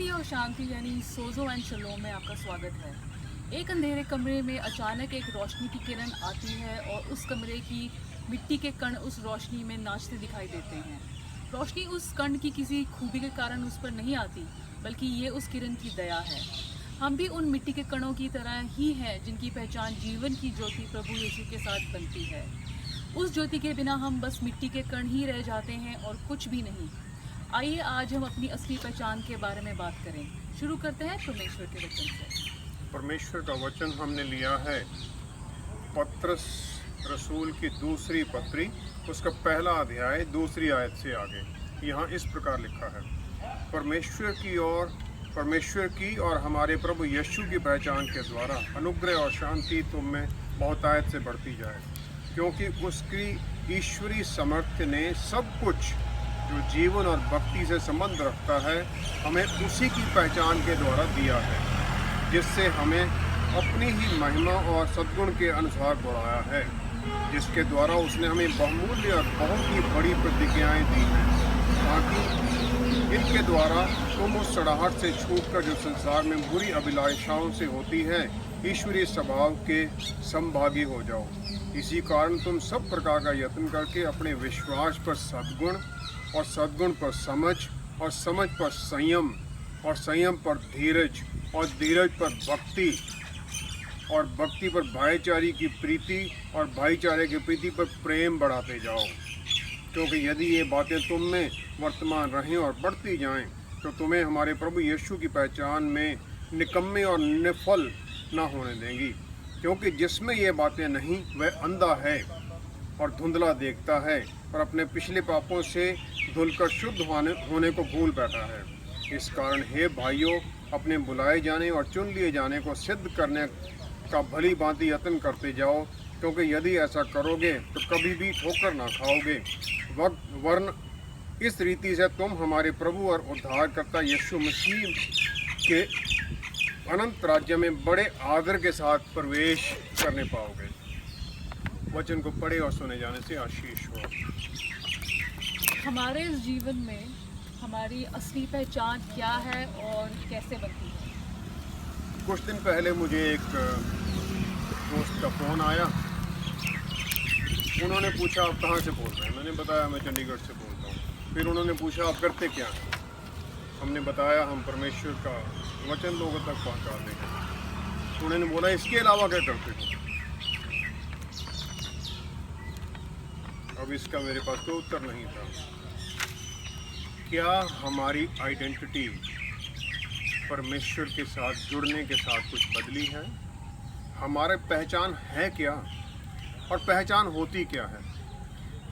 शांति और शांति यानी सोजो एंड शलोम में आपका स्वागत है। एक अंधेरे कमरे में अचानक एक रोशनी की किरण आती है और उस कमरे की मिट्टी के कण उस रोशनी में नाचते दिखाई देते हैं। रोशनी उस कण की किसी खूबी के कारण उस पर नहीं आती, बल्कि ये उस किरण की दया है। हम भी उन मिट्टी के कणों की तरह ही हैं जिनकी पहचान जीवन की ज्योति प्रभु यीशु के साथ बनती है। उस ज्योति के बिना हम बस मिट्टी के कण ही रह जाते हैं और कुछ भी नहीं। आइए आज हम अपनी असली पहचान के बारे में बात करें। शुरू करते हैं परमेश्वर के वचन से। परमेश्वर का वचन हमने लिया है पत्रस रसूल की दूसरी पत्री, उसका पहला अध्याय दूसरी आयत से आगे। यहाँ इस प्रकार लिखा है, परमेश्वर की और हमारे प्रभु यीशु की पहचान के द्वारा अनुग्रह और शांति तुम में बहुतायत से बढ़ती जाए, क्योंकि उसकी ईश्वरीय सामर्थ्य ने सब कुछ जो जीवन और भक्ति से संबंध रखता है हमें उसी की पहचान के द्वारा दिया है, जिससे हमें अपनी ही महिमा और सद्गुण के अनुसार बढ़ाया है, जिसके द्वारा उसने हमें बहुमूल्य और बहुत ही बड़ी प्रतिज्ञाएं दी हैं, ताकि इनके द्वारा तुम उस सड़ाहट से छूटकर जो संसार में बुरी अभिलाषाओं से होती है ईश्वरीय स्वभाव के संभागी हो जाओ। इसी कारण तुम सब प्रकार का यत्न करके अपने विश्वास पर सद्गुण और सद्गुण पर समझ और समझ पर संयम और संयम पर धीरज और धीरज पर भक्ति और भक्ति पर भाईचारे की प्रीति और भाईचारे की प्रीति पर प्रेम बढ़ाते जाओ। क्योंकि यदि ये बातें तुम में वर्तमान रहें और बढ़ती जाएं, तो तुम्हें हमारे प्रभु यीशु की पहचान में निकम्मे और निफल ना होने देंगी। क्योंकि जिसमें ये बातें नहीं वह अंधा है और धुंधला देखता है और अपने पिछले पापों से धुलकर शुद्ध होने को भूल बैठा है। इस कारण हे भाइयों, अपने बुलाए जाने और चुन लिए जाने को सिद्ध करने का भली भांति यत्न करते जाओ, क्योंकि यदि ऐसा करोगे तो कभी भी ठोकर ना खाओगे। वरन इस रीति से तुम हमारे प्रभु और उद्धारकर्ता यीशु मसीह के अनंत राज्य में बड़े आदर के साथ प्रवेश करने पाओगे। वचन को पढ़े और सुने जाने से आशीष हो। हमारे इस जीवन में हमारी असली पहचान क्या है और कैसे बनती है? कुछ दिन पहले मुझे एक दोस्त का फ़ोन आया। उन्होंने पूछा आप कहाँ से बोल रहे हैं? मैंने बताया मैं चंडीगढ़ से बोलता हूँ। फिर उन्होंने पूछा आप करते क्या हैं? हमने बताया हम परमेश्वर का वचन लोगों तक पहुँचाते हैं। उन्होंने बोला इसके अलावा क्या करते हो? अब इसका मेरे पास कोई उत्तर नहीं था। क्या हमारी आइडेंटिटी परमेश्वर के साथ जुड़ने के साथ कुछ बदली है? हमारी पहचान है क्या और पहचान होती क्या है?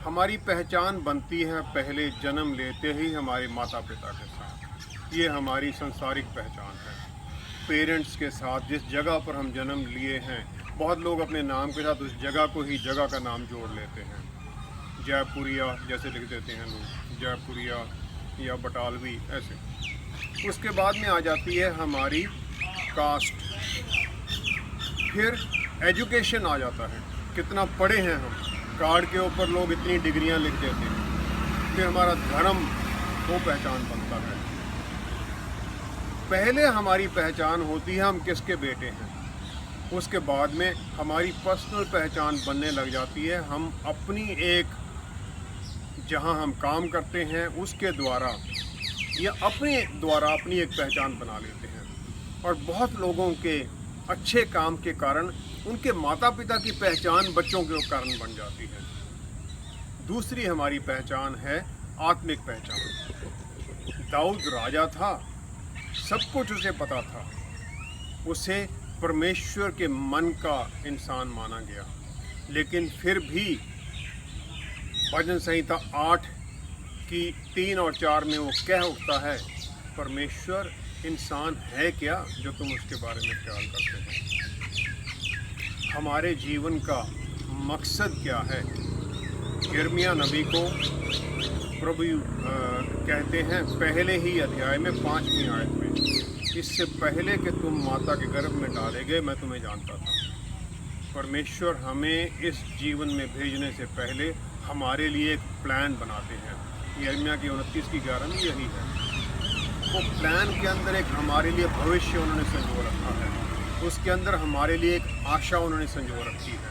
हमारी पहचान बनती है पहले जन्म लेते ही हमारे माता पिता के साथ। ये हमारी संसारिक पहचान है। पेरेंट्स के साथ जिस जगह पर हम जन्म लिए हैं, बहुत लोग अपने नाम के साथ उस जगह को ही जगह का नाम जोड़ लेते हैं। जयपुरिया जैसे लिख देते हैं लोग, जयपुरिया या बटालवी ऐसे। उसके बाद में आ जाती है हमारी कास्ट। फिर एजुकेशन आ जाता है, कितना पढ़े हैं हम। कार्ड के ऊपर लोग इतनी डिग्रियां लिख देते हैं। फिर हमारा धर्म, वो पहचान बनता है। पहले हमारी पहचान होती है हम किसके बेटे हैं। उसके बाद में हमारी पर्सनल पहचान बनने लग जाती है। हम अपनी एक, जहां हम काम करते हैं उसके द्वारा या अपने द्वारा अपनी एक पहचान बना लेते हैं। और बहुत लोगों के अच्छे काम के कारण उनके माता पिता की पहचान बच्चों के कारण बन जाती है। दूसरी हमारी पहचान है आत्मिक पहचान। दाऊद राजा था, सब कुछ उसे पता था। उसे परमेश्वर के मन का इंसान माना गया, लेकिन फिर भी भजन संहिता 8 की 3 और 4 में वो कह उठता है, परमेश्वर इंसान है क्या जो तुम उसके बारे में ख्याल करते हो? हमारे जीवन का मकसद क्या है? यिर्मयाह नबी को प्रभु कहते हैं पहले ही अध्याय में 5वीं आयत में, इससे पहले कि तुम माता के गर्भ में डाले गए मैं तुम्हें जानता था। परमेश्वर हमें इस जीवन में भेजने से पहले हमारे लिए एक प्लान बनाते हैं। यिर्मयाह की 29 की 11 में यही है। वो प्लान के अंदर एक हमारे लिए भविष्य उन्होंने संजो रखा है, उसके अंदर हमारे लिए एक आशा उन्होंने संजो रखी है,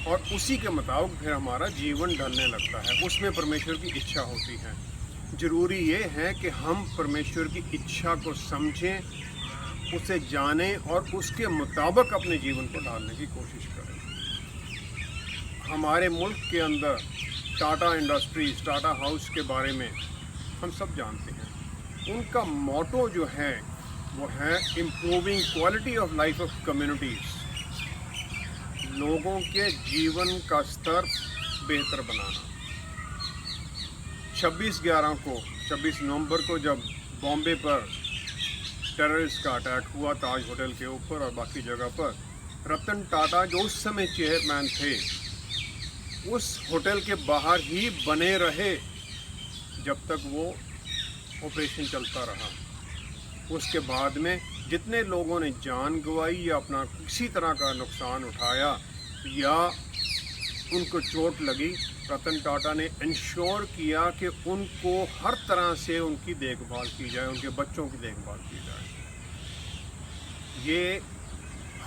और उसी के मुताबिक फिर हमारा जीवन ढलने लगता है। उसमें परमेश्वर की इच्छा होती है। ज़रूरी ये है कि हम परमेश्वर की इच्छा को समझें, उसे जानें और उसके मुताबिक अपने जीवन को ढालने की कोशिश करें। हमारे मुल्क के अंदर टाटा इंडस्ट्रीज, टाटा हाउस के बारे में हम सब जानते हैं। उनका मोटो जो है वो है improving quality of life of communities, लोगों के जीवन का स्तर बेहतर बनाना। 26 नवंबर को जब बॉम्बे पर टेररिस्ट का अटैक हुआ ताज होटल के ऊपर और बाकी जगह पर, रतन टाटा जो उस समय चेयरमैन थे, उस होटल के बाहर ही बने रहे जब तक वो ऑपरेशन चलता रहा। उसके बाद में जितने लोगों ने जान गंवाई या अपना किसी तरह का नुकसान उठाया या उनको चोट लगी, रतन टाटा ने इंश्योर किया कि उनको हर तरह से उनकी देखभाल की जाए, उनके बच्चों की देखभाल की जाए। ये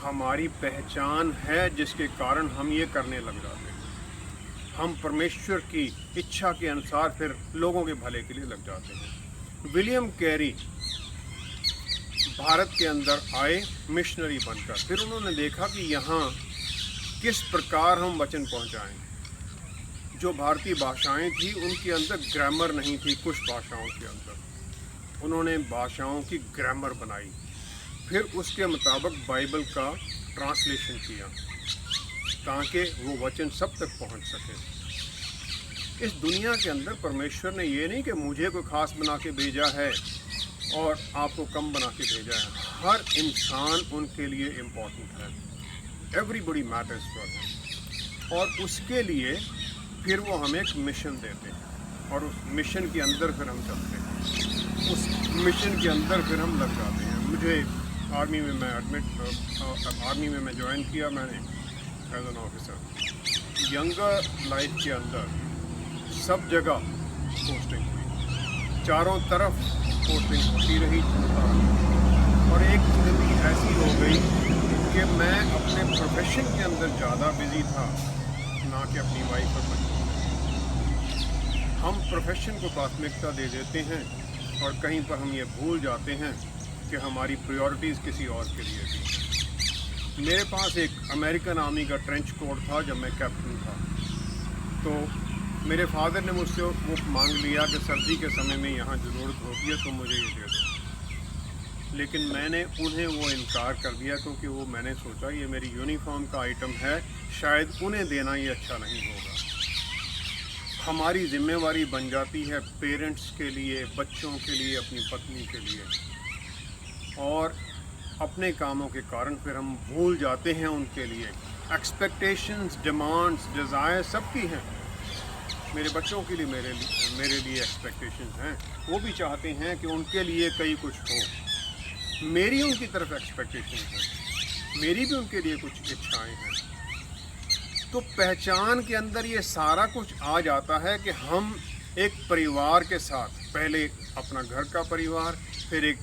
हमारी पहचान है जिसके कारण हम ये करने लग जाते हैं। हम परमेश्वर की इच्छा के अनुसार फिर लोगों के भले के लिए लग जाते हैं। विलियम कैरी भारत के अंदर आए मिशनरी बनकर, फिर उन्होंने देखा कि यहाँ किस प्रकार हम वचन पहुँचाएं। जो भारतीय भाषाएं थी उनके अंदर ग्रामर नहीं थी, कुछ भाषाओं के अंदर उन्होंने भाषाओं की ग्रामर बनाई, फिर उसके मुताबिक बाइबल का ट्रांसलेशन किया ताकि वो वचन सब तक पहुंच सके। इस दुनिया के अंदर परमेश्वर ने ये नहीं कि मुझे कोई ख़ास बना के भेजा है और आपको कम बना के भेजा है। हर इंसान उनके लिए इम्पोर्टेंट है। Everybody matters for him. और उसके लिए फिर वो हमें एक मिशन देते हैं और उस मिशन के अंदर फिर हम चलते हैं, उस मिशन के अंदर फिर हम लग जाते हैं। मुझे आर्मी में मैं ज्वाइन किया मैंने as an officer. Younger life के अंदर सब जगह पोस्टिंग हुई, चारों तरफ पोस्टिंग होती रही, चलता रहा। और एक जिंदगी ऐसी हो गई कि मैं अपने प्रोफेशन के अंदर ज़्यादा बिजी था ना कि अपनी वाइफ और बच्चों में। हम प्रोफेशन को प्राथमिकता दे देते हैं और कहीं पर हम ये भूल जाते हैं कि हमारी प्रायोरिटीज़ किसी और के लिए थी। मेरे पास एक अमेरिकन आर्मी का ट्रेंच कोट था जब मैं कैप्टन था, तो मेरे फादर ने मुझसे वो मांग लिया कि सर्दी के समय में यहाँ ज़रूरत होती है तो मुझे ये दे दो। लेकिन मैंने उन्हें वो इनकार कर दिया क्योंकि वो मैंने सोचा ये मेरी यूनिफॉर्म का आइटम है, शायद उन्हें देना ये अच्छा नहीं होगा। हमारी जिम्मेवारी बन जाती है पेरेंट्स के लिए, बच्चों के लिए, अपनी पत्नी के लिए, और अपने कामों के कारण फिर हम भूल जाते हैं उनके लिए। एक्सपेक्टेशंस, डिमांड्स, डिज़ायर सबकी हैं। मेरे बच्चों के लिए मेरे लिए एक्सपेक्टेशंस हैं। वो भी चाहते हैं कि उनके लिए कई कुछ हो। मेरी उनकी तरफ एक्सपेक्टेशंस हैं, मेरी भी उनके लिए कुछ इच्छाएं हैं। तो पहचान के अंदर ये सारा कुछ आ जाता है कि हम एक परिवार के साथ, पहले अपना घर का परिवार, फिर एक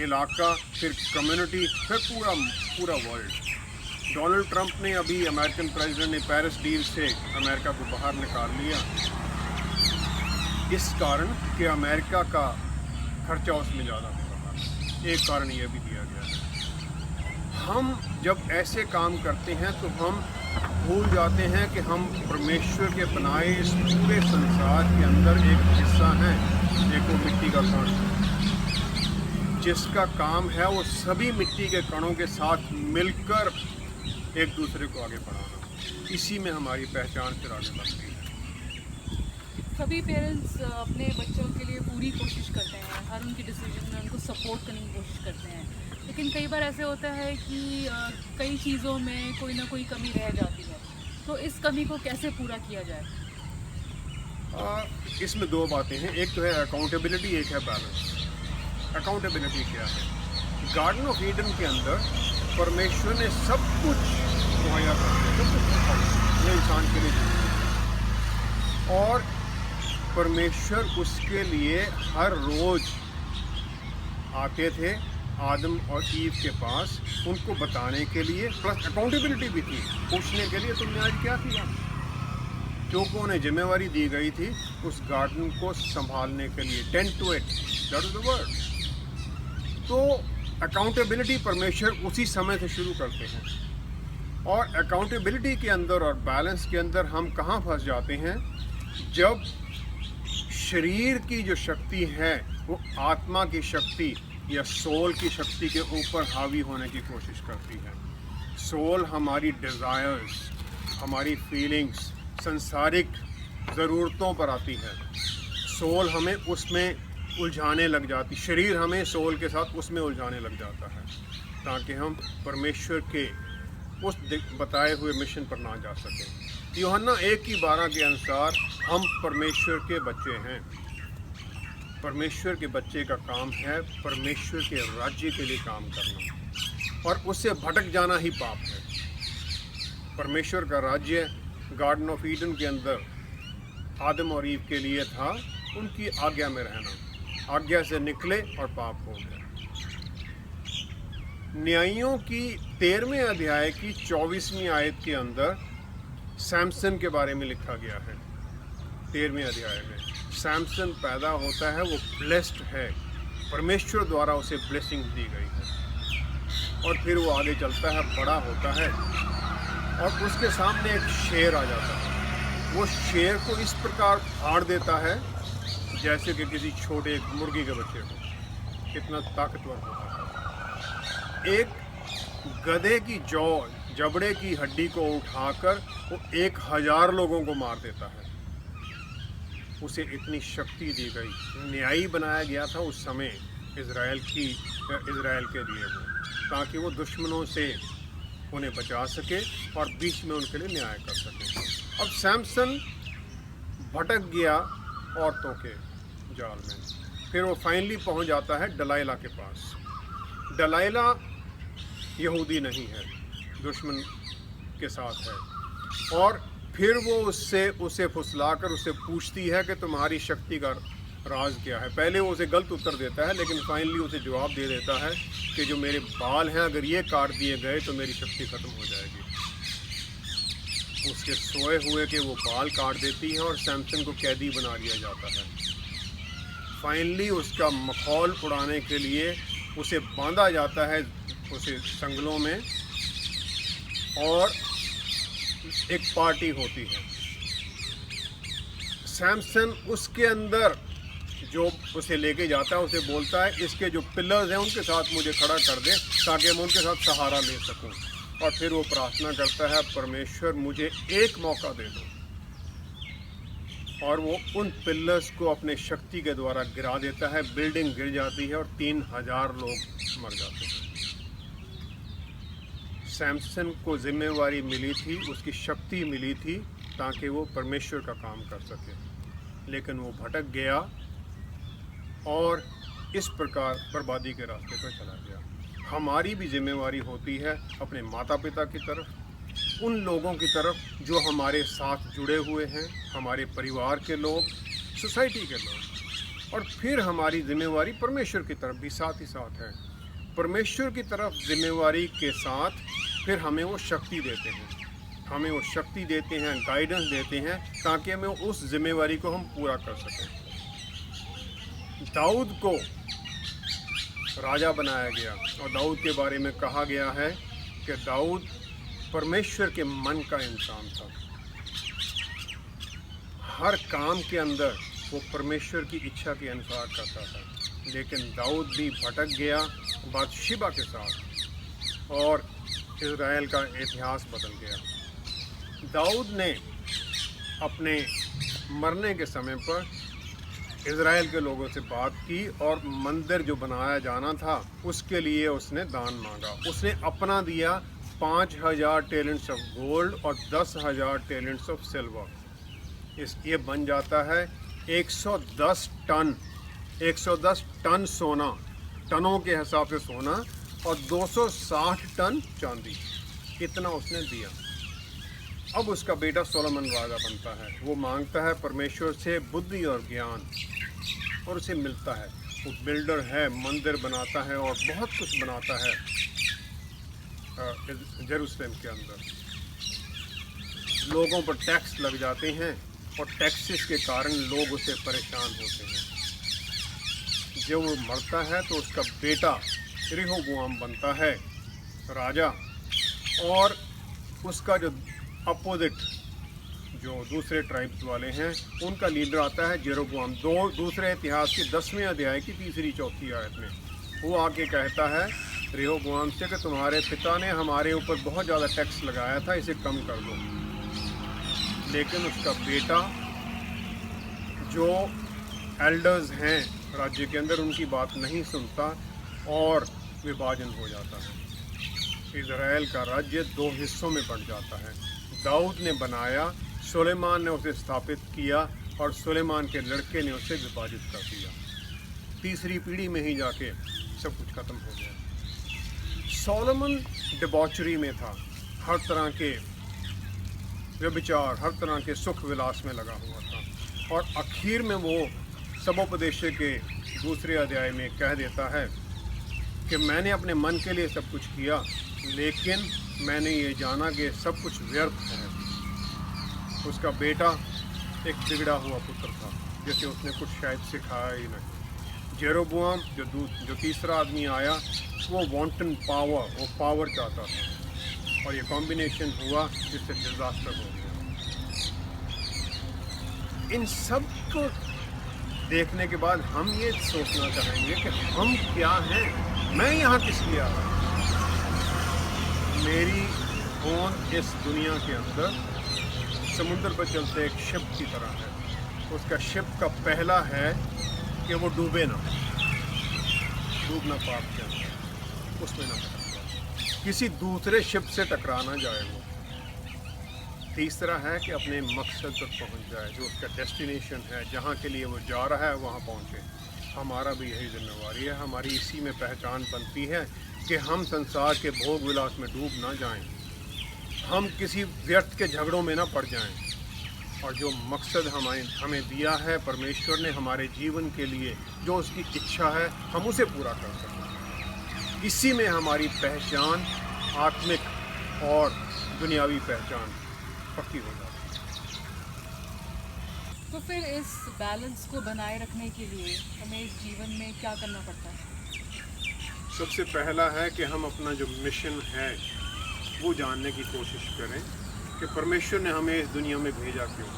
इलाका, फिर कम्युनिटी, फिर पूरा वर्ल्ड। डोनाल्ड ट्रंप ने अभी, अमेरिकन प्रेसिडेंट ने पेरिस डील से अमेरिका को बाहर निकाल लिया, इस कारण कि अमेरिका का खर्चा उसमें ज़्यादा हो रहा। एक कारण ये भी दिया गया है। हम जब ऐसे काम करते हैं तो हम भूल जाते हैं कि हम परमेश्वर के बनाए इस पूरे संसार के अंदर एक हिस्सा हैं। एक वो मिट्टी का कण जिसका काम है वो सभी मिट्टी के कणों के साथ मिलकर एक दूसरे को आगे बढ़ाना। इसी में हमारी पहचान फिर आगे बढ़ती है। सभी पेरेंट्स अपने बच्चों के लिए पूरी कोशिश करते हैं, हर उनकी डिसीजन में उनको सपोर्ट करने की कोशिश करते हैं, लेकिन कई बार ऐसे होता है कि कई चीज़ों में कोई ना कोई कमी रह जाती है। तो इस कमी को कैसे पूरा किया जाए? इसमें दो बातें हैं, एक तो है अकाउंटेबिलिटी, एक है बैलेंस। अकाउंटेबिलिटी क्या है? गार्डन ऑफ ईडन के अंदर परमेश्वर ने सब कुछ मुहैया कर दिया, सब कुछ ये इंसान के लिए ज़रूरी है। और परमेश्वर उसके लिए हर रोज़ आते थे आदम और ईव के पास उनको बताने के लिए, प्लस अकाउंटेबिलिटी भी थी, पूछने के लिए तुमने आज क्या किया, क्योंकि उन्हें जिम्मेवारी दी गई थी उस गार्डन को संभालने के लिए, tend to it, that is the word. तो अकाउंटेबिलिटी परमेश्वर उसी समय से शुरू करते हैं, और अकाउंटेबिलिटी के अंदर और बैलेंस के अंदर हम कहाँ फंस जाते हैं, जब शरीर की जो शक्ति है वो आत्मा की शक्ति या सोल की शक्ति के ऊपर हावी होने की कोशिश करती है। सोल हमारी डिज़ायर्स, हमारी फीलिंग्स, सांसारिक ज़रूरतों पर आती है, सोल हमें उसमें उलझाने लग जाती, शरीर हमें सोल के साथ उसमें उलझाने लग जाता है, ताकि हम परमेश्वर के उस बताए हुए मिशन पर ना जा सकें। यूहन्ना 1:12 के अनुसार हम परमेश्वर के बच्चे हैं। परमेश्वर के बच्चे का काम है परमेश्वर के राज्य के लिए काम करना, और उससे भटक जाना ही पाप है। परमेश्वर का राज्य गार्डन ऑफ ईडन के अंदर आदम और ईव के लिए था उनकी आज्ञा में रहना, आज्ञा से निकले और पाप हो गया। न्यायियों की 13वें अध्याय की 24वीं आयत के अंदर सैमसन के बारे में लिखा गया है। 13वें अध्याय में सैमसन पैदा होता है, वो ब्लेस्ड है, परमेश्वर द्वारा उसे ब्लेसिंग दी गई है, और फिर वो आगे चलता है, बड़ा होता है, और उसके सामने एक शेर आ जाता है। वो शेर को इस प्रकार फाड़ देता है जैसे कि किसी छोटे मुर्गी के बच्चे को, कितना ताकतवर होता है। एक गधे की जबड़े की हड्डी को उठाकर वो 1000 लोगों को मार देता है। उसे इतनी शक्ति दी गई, न्यायी बनाया गया था उस समय इज़राइल के लिए वो, ताकि वो दुश्मनों से उन्हें बचा सके और बीच में उनके लिए न्याय कर सके। अब सैमसन भटक गया औरतों के जाल में, फिर वो फाइनली पहुंच जाता है डलाइला के पास। डलाइला यहूदी नहीं है, दुश्मन के साथ है, और फिर वो उसे फुसलाकर उससे पूछती है कि तुम्हारी शक्ति का राज क्या है। पहले वो उसे गलत उत्तर देता है, लेकिन फाइनली उसे जवाब दे देता है कि जो मेरे बाल हैं अगर ये काट दिए गए तो मेरी शक्ति खत्म हो जाएगी। उसके सोए हुए के वो बाल काट देती है और सैमसन को कैदी बना दिया जाता है। फाइनली उसका मखौल उड़ाने के लिए उसे बांधा जाता है, उसे संगलों में, और एक पार्टी होती है। सैमसन उसके अंदर जो उसे लेके जाता है उसे बोलता है इसके जो पिलर्स हैं उनके साथ मुझे खड़ा कर दे ताकि मैं उनके साथ सहारा ले सकूं, और फिर वो प्रार्थना करता है परमेश्वर मुझे एक मौका दे दो, और वो उन पिलर्स को अपने शक्ति के द्वारा गिरा देता है। बिल्डिंग गिर जाती है और 3000 लोग मर जाते हैं। सैमसन को जिम्मेवारी मिली थी, उसकी शक्ति मिली थी ताकि वो परमेश्वर का काम कर सके, लेकिन वो भटक गया और इस प्रकार बर्बादी के रास्ते पर चला गया। हमारी भी जिम्मेवारी होती है अपने माता पिता की तरफ, उन लोगों की तरफ जो हमारे साथ जुड़े हुए हैं, हमारे परिवार के लोग, सोसाइटी के लोग, और फिर हमारी जिम्मेवारी परमेश्वर की तरफ भी साथ ही साथ है। परमेश्वर की तरफ जिम्मेवारी के साथ फिर हमें वो शक्ति देते हैं, गाइडेंस देते हैं ताकि हमें उस जिम्मेवारी को हम पूरा कर सकें। दाऊद को राजा बनाया गया, और दाऊद के बारे में कहा गया है कि दाऊद परमेश्वर के मन का इंसान था। हर काम के अंदर वो परमेश्वर की इच्छा के अनुसार करता था, लेकिन दाऊद भी भटक गया बादशिबा के साथ, और इज़राइल का इतिहास बदल गया। दाऊद ने अपने मरने के समय पर इज़राइल के लोगों से बात की, और मंदिर जो बनाया जाना था उसके लिए उसने दान मांगा। उसने अपना दिया 5000 टैलेंट्स ऑफ गोल्ड और 10,000 टैलेंट्स ऑफ सिल्वर। ये बन जाता है 110 टन सोना, टनों के हिसाब से सोना, और 260 टन चांदी, इतना उसने दिया। अब उसका बेटा सोलोमन राजा बनता है। वो मांगता है परमेश्वर से बुद्धि और ज्ञान, और उसे मिलता है। वो बिल्डर है, मंदिर बनाता है और बहुत कुछ बनाता है जेरूसलम के अंदर। लोगों पर टैक्स लग जाते हैं और टैक्सेस के कारण लोग उसे परेशान होते हैं। जब वो मरता है तो उसका बेटा रेहोबोआम बनता है राजा, और उसका जो अपोजिट जो दूसरे ट्राइब्स वाले हैं उनका लीडर आता है जेरोबोआम। दूसरे इतिहास के 10वें अध्याय की 3-4 आयत में वो आके कहता है रेहोबोआम से कि तुम्हारे पिता ने हमारे ऊपर बहुत ज़्यादा टैक्स लगाया था, इसे कम कर दो। लेकिन उसका बेटा जो एल्डर्स हैं राज्य के अंदर उनकी बात नहीं सुनता और विभाजन हो जाता है। इज़राइल का राज्य 2 हिस्सों में बंट जाता है। दाऊद ने बनाया, सुलेमान ने उसे स्थापित किया और सुलेमान के लड़के ने उसे विभाजित कर दिया। तीसरी पीढ़ी में ही जाके सब कुछ खत्म हो गया। सोलोमन डिबॉचरी में था, हर तरह के व्यभिचार, हर तरह के सुख विलास में लगा हुआ था, और आखिर में वो सबोपदेश के 2 अध्याय में कह देता है कि मैंने अपने मन के लिए सब कुछ किया, लेकिन मैंने ये जाना कि सब कुछ व्यर्थ है। उसका बेटा एक बिगड़ा हुआ पुत्र था, जैसे उसने कुछ शायद सिखाया ही नहीं। जेरोबोआम जो तीसरा आदमी आया, वो वांटन पावर, वो पावर चाहता था, और ये कॉम्बिनेशन हुआ जिससे डिजास्टर हो गया। इन सब को देखने के बाद हम ये सोचना चाहेंगे कि हम क्या हैं, मैं यहाँ किस लिए आया। मेरी होंद इस दुनिया के अंदर समुद्र पर चलते एक शिप की तरह है। उसका शिप का पहला है कि वो डूबे ना, डूबना पाप के अंदर, उसमें ना टकराए, किसी दूसरे शिप से टकरा ना जाए वो। तीसरा है कि अपने मकसद तक पहुंच जाए, जो उसका डेस्टिनेशन है, जहाँ के लिए वो जा रहा है वहाँ पहुँचे। हमारा भी यही जिम्मेवारी है, हमारी इसी में पहचान बनती है कि हम संसार के भोग विलास में डूब ना जाएं, हम किसी व्यर्थ के झगड़ों में ना पड़ जाएं, और जो मकसद हमें दिया है परमेश्वर ने हमारे जीवन के लिए, जो उसकी इच्छा है, हम उसे पूरा कर सकें। इसी में हमारी पहचान, आत्मिक और दुनियावी पहचान पक्की हो जाती है। तो फिर इस बैलेंस को बनाए रखने के लिए हमें इस जीवन में क्या करना पड़ता है? सबसे पहला है कि हम अपना जो मिशन है वो जानने की कोशिश करें कि परमेश्वर ने हमें इस दुनिया में भेजा क्यों।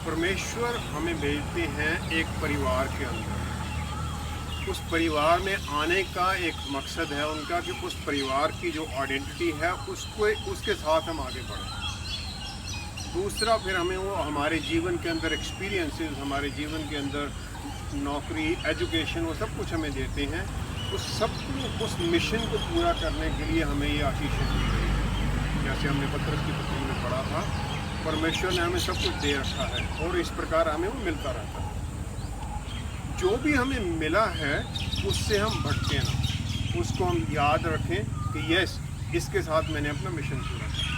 परमेश्वर हमें भेजते हैं एक परिवार के अंदर। उस परिवार में आने का एक मकसद है उनका कि उस परिवार की जो आइडेंटिटी है उसके साथ हम आगे बढ़ें। दूसरा, फिर हमें वो हमारे जीवन के अंदर एक्सपीरियंसेस, हमारे जीवन के अंदर नौकरी, एजुकेशन, वो सब कुछ हमें देते हैं। उस मिशन को पूरा करने के लिए हमें ये आशीष दी गई है। जैसे हमने पत्रस की पुस्तक में पढ़ा था, परमेश्वर ने हमें सब कुछ दे रखा है और इस प्रकार हमें वो मिलता रहता है। जो भी हमें मिला है उससे हम भटके ना, उसको हम याद रखें कि यस, इसके साथ मैंने अपना मिशन पूरा किया।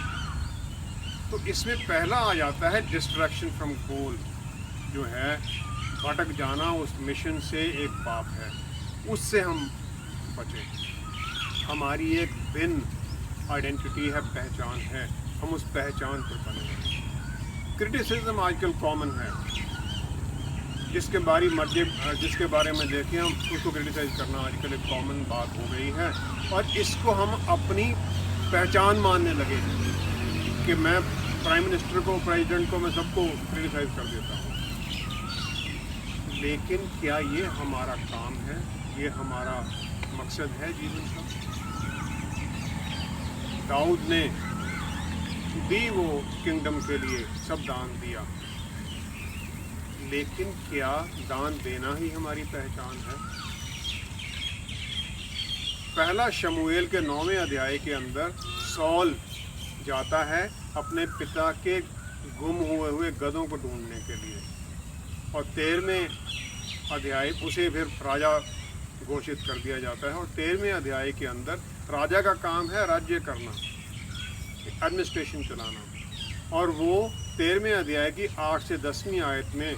तो इसमें पहला आ जाता है डिस्ट्रैक्शन फ्रॉम गोल, जो है भटक जाना उस मिशन से एक पाप है, उससे हम बचे। हमारी एक भिन्न आइडेंटिटी है, पहचान है, हम उस पहचान पर बने। क्रिटिसिज्म आजकल कॉमन है, जिसके बारे में देखें हम उसको क्रिटिसाइज करना आजकल एक कॉमन बात हो गई है, और इसको हम अपनी पहचान मानने लगे हैं कि मैं प्राइम मिनिस्टर को, प्रेसिडेंट को, मैं सबको क्रिटिसाइज कर देता हूँ। लेकिन क्या ये हमारा काम है? ये हमारा मकसद है जीवन का? दाऊद ने भी वो किंगडम के लिए सब दान दिया, लेकिन क्या दान देना ही हमारी पहचान है? पहला शमूएल के 9वें अध्याय के अंदर सॉल जाता है अपने पिता के गुम हुए गधों को ढूंढने के लिए, और 13वें अध्याय उसे फिर राजा घोषित कर दिया जाता है। और 13वें अध्याय के अंदर राजा का काम है राज्य करना, एडमिनिस्ट्रेशन चलाना, और वो 13वें अध्याय की 8 से 10वीं आयत में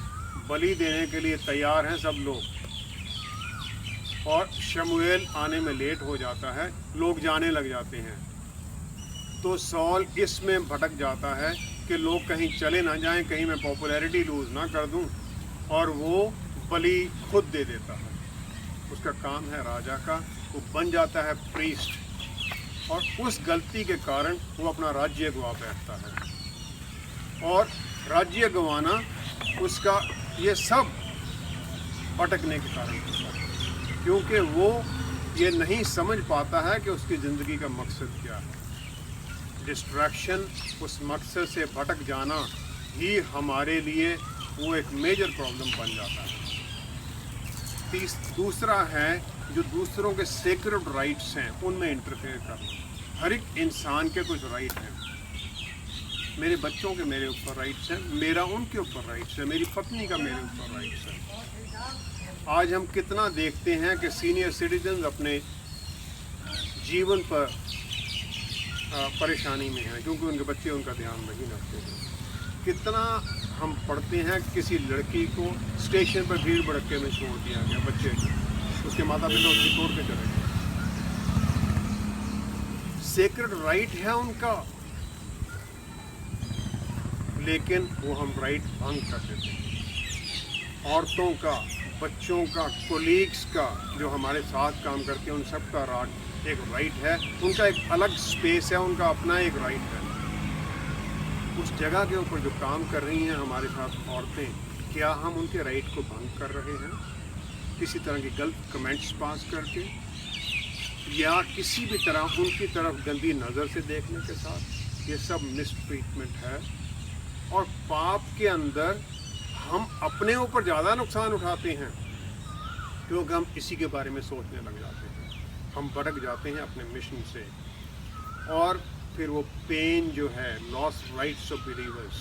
बलि देने के लिए तैयार हैं सब लोग, और शमूएल आने में लेट हो जाता है, लोग जाने लग जाते हैं। तो सॉल इसमें भटक जाता है कि लोग कहीं चले ना जाएं, कहीं मैं पॉपुलैरिटी लूज़ ना कर दूं, और वो बलि खुद दे देता है। उसका काम है राजा का, वो बन जाता है प्रीस्ट, और उस गलती के कारण वो अपना राज्य गवा बैठता है। और राज्य गंवाना उसका ये सब भटकने के कारण होता है, क्योंकि वो ये नहीं समझ पाता है कि उसकी ज़िंदगी का मकसद क्या है। डिस्ट्रैक्शन, उस मकसद से भटक जाना ही हमारे लिए वो एक मेजर प्रॉब्लम बन जाता है। दूसरा है जो दूसरों के सेक्रेड राइट्स हैं उनमें इंटरफेयर करना। हर एक इंसान के कुछ राइट हैं। मेरे बच्चों के मेरे ऊपर राइट्स हैं, मेरा उनके ऊपर राइट्स है, मेरी पत्नी का मेरे ऊपर राइट्स है। आज हम कितना देखते हैं कि सीनियर सिटीजन अपने जीवन पर परेशानी में हैं क्योंकि उनके बच्चे उनका ध्यान नहीं रखते हैं। कितना हम पढ़ते हैं किसी लड़की को स्टेशन पर भीड़ भड़के में छोड़ दिया गया, बच्चे को, उसके माता पिता उसको छोड़ के चले गए। सेक्रेड राइट है उनका, लेकिन वो हम राइट भंग कर देते हैं। औरतों का, बच्चों का, कोलीग्स का, जो हमारे साथ काम करते हैं, उन सब का एक राइट है। उनका एक अलग स्पेस है, उनका अपना एक राइट है। उस जगह के ऊपर जो काम कर रही हैं हमारे साथ औरतें, क्या हम उनके राइट को भंग कर रहे हैं किसी तरह की गलत कमेंट्स पास करके, या किसी भी तरह उनकी तरफ गंदी नज़र से देखने के साथ? ये सब मिसट्रीटमेंट है। और पाप के अंदर हम अपने ऊपर ज़्यादा नुकसान उठाते हैं क्योंकि हम इसी के बारे में सोचने लग जाते हैं। हम भटक जाते हैं अपने मिशन से, और फिर वो पेन जो है, लॉस राइट्स ऑफ बिलीवर्स,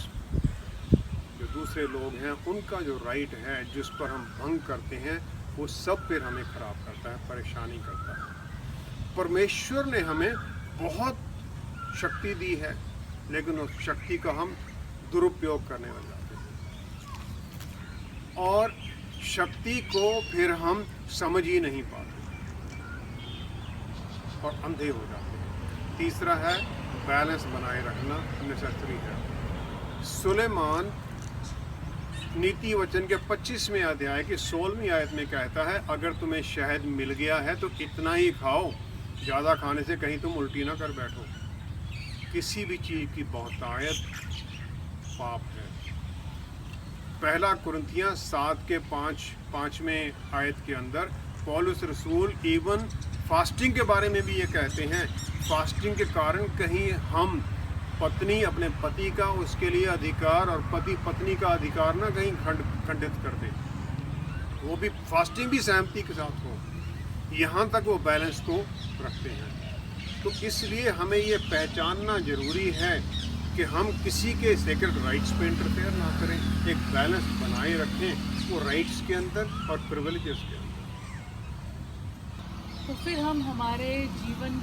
जो दूसरे लोग हैं उनका जो राइट है जिस पर हम भंग करते हैं, वो सब फिर हमें ख़राब करता है, परेशानी करता है। परमेश्वर ने हमें बहुत शक्ति दी है, लेकिन उस शक्ति का हम दुरुपयोग करने लग जाते हैं, और शक्ति को फिर हम समझ ही नहीं पाते और अंधे हो जाते हैं। तीसरा है बैलेंस बनाए रखना नेसेसरी है। सुलेमान नीति वचन के 25वें अध्याय की 16वीं आयत में कहता है, अगर तुम्हें शहद मिल गया है तो इतना ही खाओ, ज़्यादा खाने से कहीं तुम उल्टी ना कर बैठो। किसी भी चीज़ की बहुतायत पाप है। पहला कुरिन्थियां 7 के 5वें आयत के अंदर पौलुस रसूल इवन फास्टिंग के बारे में भी ये कहते हैं, फास्टिंग के कारण कहीं हम पत्नी अपने पति का उसके लिए अधिकार और पति पत्नी का अधिकार ना कहीं खंडित कर दे, वो भी फास्टिंग भी सहमति के साथ हो। यहाँ तक वो बैलेंस को रखते हैं। तो इसलिए हमें ये पहचानना ज़रूरी है कि हम किसी के सेक्रेड राइट्स पे इंटरफेयर ना करें, एक बैलेंस बनाए रखें वो राइट्स के अंदर और प्रिविलेजेस के अंदर। तो फिर हम हमारे जीवन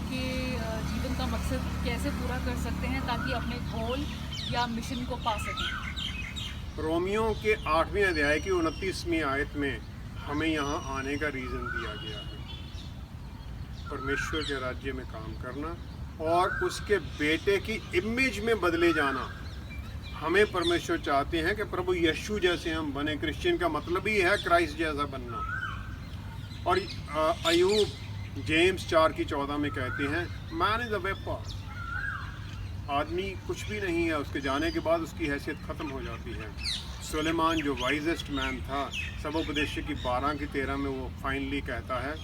का मकसद कैसे पूरा कर सकते हैं ताकि अपने गोल या मिशन को पा सकें? रोमियो के 8वें अध्याय की 29वीं आयत में हमें यहाँ आने का रीज़न दिया गया है। परमेश्वर के राज्य में काम करना और उसके बेटे की इमेज में बदले जाना। हमें परमेश्वर चाहते हैं कि प्रभु यीशु जैसे हम बने। क्रिश्चियन का मतलब ही है क्राइस्ट जैसा बनना। और अयूब जेम्स 4:14 में कहते हैं, मैन इज अ वेपर। आदमी कुछ भी नहीं है, उसके जाने के बाद उसकी हैसियत ख़त्म हो जाती है। सुलेमान जो वाइजेस्ट मैन था, सबोपदेशक की 12:13 में वो फाइनली कहता है,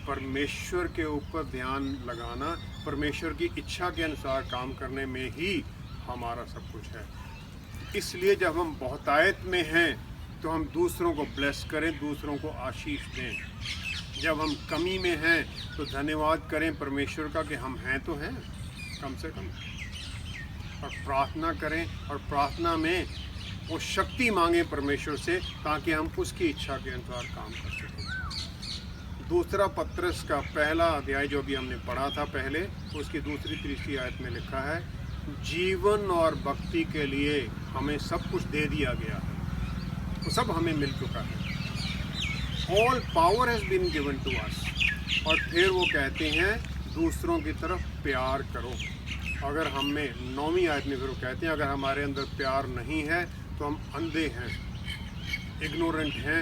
परमेश्वर के ऊपर ध्यान लगाना, परमेश्वर की इच्छा के अनुसार काम करने में ही हमारा सब कुछ है। इसलिए जब हम बहुतायत में हैं तो हम दूसरों को ब्लेस करें, दूसरों को आशीष दें। जब हम कमी में हैं तो धन्यवाद करें परमेश्वर का कि हम हैं तो हैं कम से कम, और प्रार्थना करें और प्रार्थना में वो शक्ति मांगें परमेश्वर से ताकि हम उसकी इच्छा के अनुसार काम कर सकें। दूसरा पत्रस का पहला अध्याय जो भी हमने पढ़ा था पहले, उसकी 2-3 आयत में लिखा है, जीवन और भक्ति के लिए हमें सब कुछ दे दिया गया है, वो सब हमें मिल चुका है। All power has been given to us. और फिर वो कहते हैं दूसरों की तरफ प्यार करो। अगर हम में 9वीं आयत में फिर वो कहते हैं अगर हमारे अंदर प्यार नहीं है तो हम अंधे हैं, इग्नोरेंट हैं,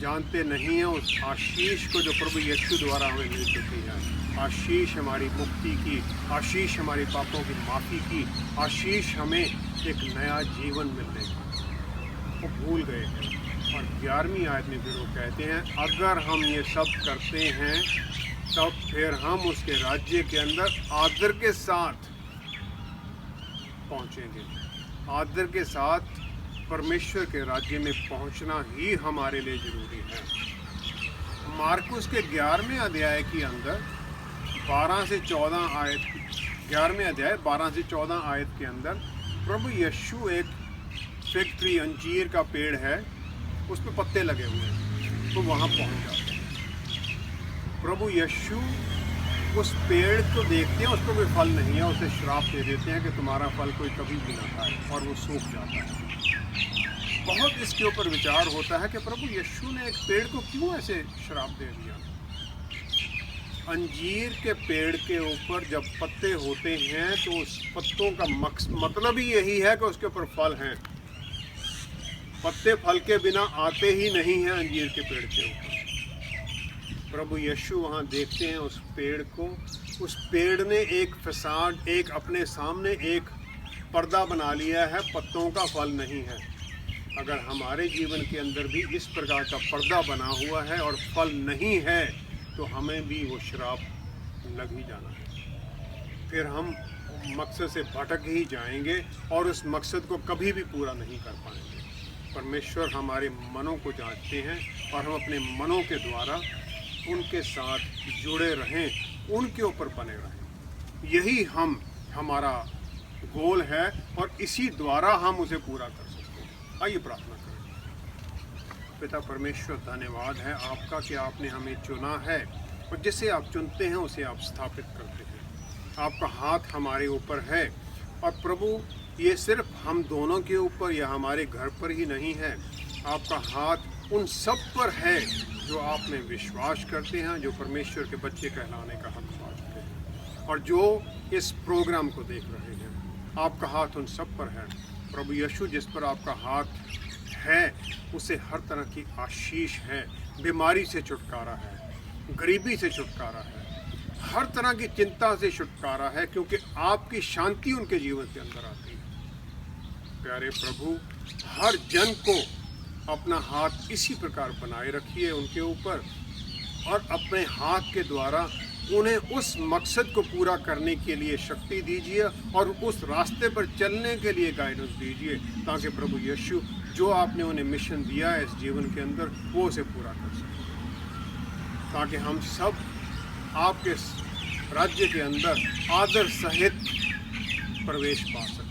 जानते नहीं हैं उस आशीष को जो प्रभु यीशु द्वारा हमें मिल चुकी है। आशीष हमारी मुक्ति की, आशीष हमारी पापों की माफ़ी की, आशीष हमें एक नया जीवन मिलने का, वो भूल गए हैं। और 11वीं आयत में फिर वो कहते हैं अगर हम ये सब करते हैं तब फिर हम उसके राज्य के अंदर आदर के साथ पहुँचेंगे। आदर के साथ परमेश्वर के राज्य में पहुंचना ही हमारे लिए ज़रूरी है। मार्कुस के 11वें अध्याय के अंदर 12 से 14 आयत, 11वें अध्याय 12 से 14 आयत के अंदर प्रभु यीशु एक फिग ट्री, अंजीर का पेड़ है, उस पर पत्ते लगे हुए हैं, तो वहाँ पहुँच जाते हैं। प्रभु यीशु उस पेड़ को देखते हैं, उस पर कोई फल नहीं है, उसे श्राप दे देते हैं कि तुम्हारा फल कोई कभी भी ना खाए, और वो सूख जाता है। बहुत इसके ऊपर विचार होता है कि प्रभु यीशु ने एक पेड़ को क्यों ऐसे श्राप दे दिया। अंजीर के पेड़ के ऊपर जब पत्ते होते हैं तो उस पत्तों का मतलब ही यही है कि उसके ऊपर फल हैं। पत्ते फल के बिना आते ही नहीं हैं अंजीर के पेड़ के ऊपर। प्रभु यीशु वहाँ देखते हैं उस पेड़ को, उस पेड़ ने एक फसाद, एक अपने सामने एक पर्दा बना लिया है, पत्तों का फल नहीं है। अगर हमारे जीवन के अंदर भी इस प्रकार का पर्दा बना हुआ है और फल नहीं है तो हमें भी वो श्राप लग ही जाना है। फिर हम मकसद से भटक ही जाएंगे और उस मकसद को कभी भी पूरा नहीं कर पाएंगे। परमेश्वर हमारे मनों को जांचते हैं और हम अपने मनों के द्वारा उनके साथ जुड़े रहें, उनके ऊपर बने रहें। यही हमारा गोल है और इसी द्वारा हम उसे पूरा कर सकते हैं। आइए प्रार्थना करें। पिता परमेश्वर, धन्यवाद है आपका कि आपने हमें चुना है और जिसे आप चुनते हैं उसे आप स्थापित करते हैं। आपका हाथ हमारे ऊपर है और प्रभु ये सिर्फ हम दोनों के ऊपर या हमारे घर पर ही नहीं है, आपका हाथ उन सब पर है जो आप में विश्वास करते हैं, जो परमेश्वर के बच्चे कहलाने का हक पाते हैं और जो इस प्रोग्राम को देख रहे हैं। आपका हाथ उन सब पर है। प्रभु यीशु, जिस पर आपका हाथ है उसे हर तरह की आशीष है, बीमारी से छुटकारा है, गरीबी से छुटकारा है, हर तरह की चिंता से छुटकारा है, क्योंकि आपकी शांति उनके जीवन के अंदर आती है। प्यारे प्रभु, हर जन को अपना हाथ इसी प्रकार बनाए रखिए उनके ऊपर और अपने हाथ के द्वारा उन्हें उस मकसद को पूरा करने के लिए शक्ति दीजिए और उस रास्ते पर चलने के लिए गाइडेंस दीजिए, ताकि प्रभु यीशु जो आपने उन्हें मिशन दिया है इस जीवन के अंदर वो उसे पूरा कर सकें, ताकि हम सब आपके राज्य के अंदर आदर सहित प्रवेश पा सकें।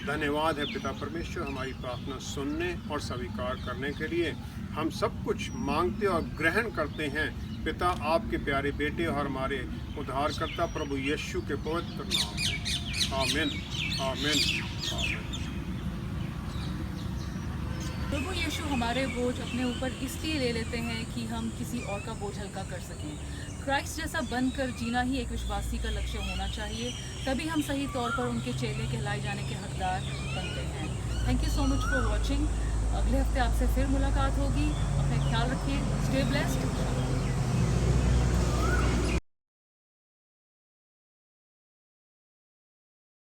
धन्यवाद है पिता परमेश्वर, हमारी प्रार्थना सुनने और स्वीकार करने के लिए। हम सब कुछ मांगते और ग्रहण करते हैं पिता आपके प्यारे बेटे और हमारे उद्धारकर्ता प्रभु यीशु के पवित्र नाम में। आमीन, आमीन, आमीन। प्रभु यीशु हमारे बोझ अपने ऊपर इसलिए ले लेते हैं कि हम किसी और का बोझ हल्का कर सकें। क्राइस्ट जैसा बनकर जीना ही एक विश्वासी का लक्ष्य होना चाहिए, तभी हम सही तौर पर उनके चेले कहलाए जाने के हकदार बनते हैं। Thank you so much for watching. अगले हफ्ते आपसे फिर मुलाकात होगी। अपना ख्याल रखिए। Stay blessed.